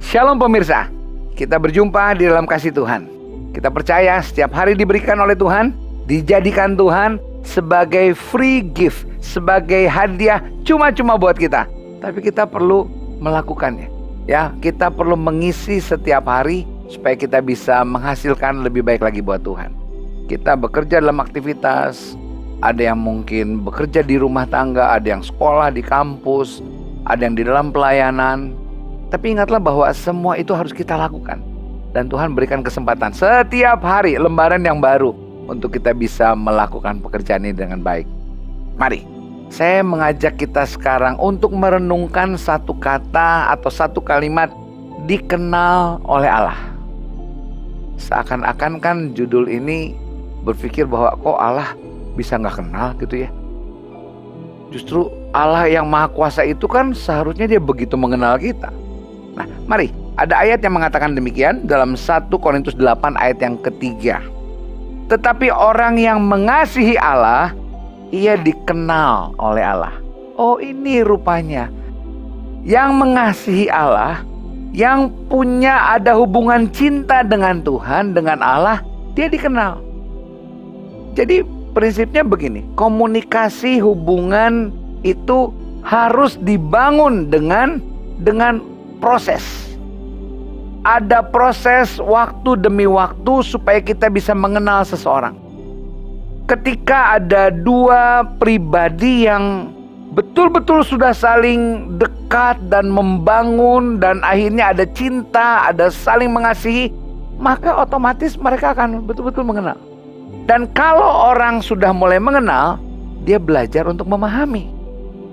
Shalom pemirsa, kita berjumpa di dalam kasih Tuhan. Kita percaya setiap hari diberikan oleh Tuhan, dijadikan Tuhan sebagai free gift, sebagai hadiah cuma-cuma buat kita. Tapi kita perlu melakukannya. Ya, kita perlu mengisi setiap hari supaya kita bisa menghasilkan lebih baik lagi buat Tuhan. Kita bekerja dalam aktivitas, ada yang mungkin bekerja di rumah tangga, ada yang sekolah di kampus, ada yang di dalam pelayanan. Tapi ingatlah bahwa semua itu harus kita lakukan. Dan Tuhan berikan kesempatan setiap hari lembaran yang baru untuk kita bisa melakukan pekerjaan ini dengan baik. Mari, saya mengajak kita sekarang untuk merenungkan satu kata atau satu kalimat, dikenal oleh Allah. Seakan-akan kan judul ini berpikir bahwa kok Allah bisa nggak kenal gitu ya. Justru Allah yang Maha Kuasa itu kan seharusnya dia begitu mengenal kita. Nah, mari, ada ayat yang mengatakan demikian dalam 1 Korintus 8 ayat yang ketiga. Tetapi orang yang mengasihi Allah, ia dikenal oleh Allah. Oh, ini rupanya yang mengasihi Allah, yang punya ada hubungan cinta dengan Tuhan, dengan Allah, dia dikenal. Jadi prinsipnya begini, komunikasi hubungan itu harus dibangun dengan proses. Ada proses waktu demi waktu supaya kita bisa mengenal seseorang. Ketika ada dua pribadi yang betul-betul sudah saling dekat dan membangun dan akhirnya ada cinta, ada saling mengasihi, maka otomatis mereka akan betul-betul mengenal. Dan kalau orang sudah mulai mengenal, dia belajar untuk memahami.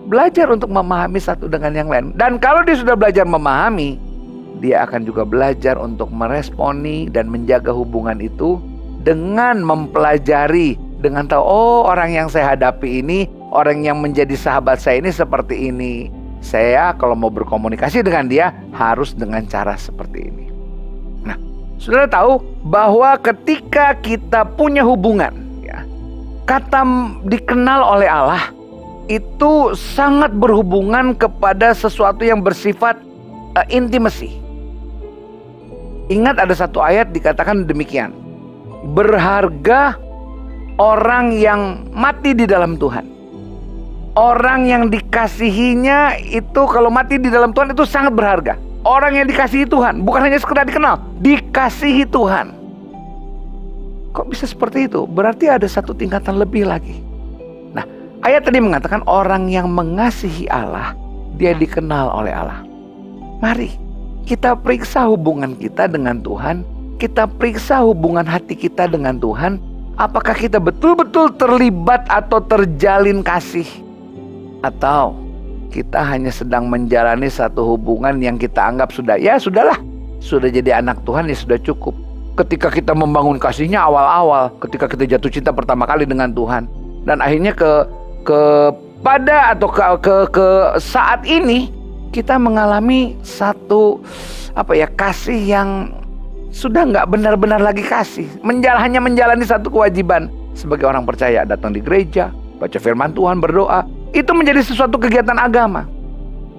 Belajar untuk memahami satu dengan yang lain. Dan kalau dia sudah belajar memahami, dia akan juga belajar untuk meresponi dan menjaga hubungan itu dengan mempelajari, dengan tahu, oh orang yang saya hadapi ini, orang yang menjadi sahabat saya ini seperti ini. Saya kalau mau berkomunikasi dengan dia harus dengan cara seperti ini. Nah, saudara tahu bahwa ketika kita punya hubungan, ya, kata dikenal oleh Allah itu sangat berhubungan kepada sesuatu yang bersifat intimacy. Ingat ada satu ayat dikatakan demikian, berharga orang yang mati di dalam Tuhan. Orang yang dikasihinya itu kalau mati di dalam Tuhan itu sangat berharga. Orang yang dikasihi Tuhan, bukan hanya sekedar dikenal, dikasihi Tuhan. Kok bisa seperti itu? Berarti ada satu tingkatan lebih lagi. Nah, ayat tadi mengatakan orang yang mengasihi Allah, dia dikenal oleh Allah. Mari kita periksa hubungan kita dengan Tuhan. Kita periksa hubungan hati kita dengan Tuhan. Apakah kita betul-betul terlibat atau terjalin kasih? Atau kita hanya sedang menjalani satu hubungan yang kita anggap sudah, ya sudahlah, sudah jadi anak Tuhan, ya sudah cukup. Ketika kita membangun kasihnya awal-awal, ketika kita jatuh cinta pertama kali dengan Tuhan, dan akhirnya ke saat ini kita mengalami satu kasih yang sudah nggak benar-benar lagi kasih. Hanya menjalani satu kewajiban sebagai orang percaya, datang di gereja, baca firman Tuhan, berdoa. Itu menjadi sesuatu kegiatan agama.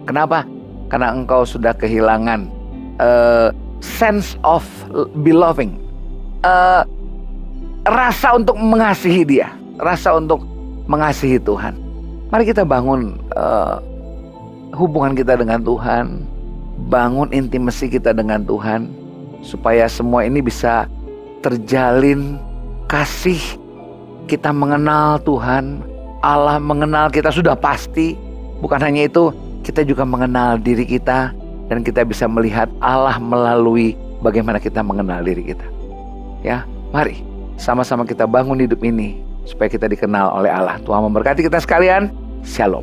Kenapa? Karena engkau sudah kehilangan sense of beloving, rasa untuk mengasihi dia, rasa untuk mengasihi Tuhan. Mari kita bangun hubungan kita dengan Tuhan, bangun intimasi kita dengan Tuhan, supaya semua ini bisa terjalin kasih. Kita mengenal Tuhan, Allah mengenal kita sudah pasti. Bukan hanya itu, kita juga mengenal diri kita, dan kita bisa melihat Allah melalui bagaimana kita mengenal diri kita. Ya, mari sama-sama kita bangun hidup ini supaya kita dikenal oleh Allah. Tuhan memberkati kita sekalian. Shalom.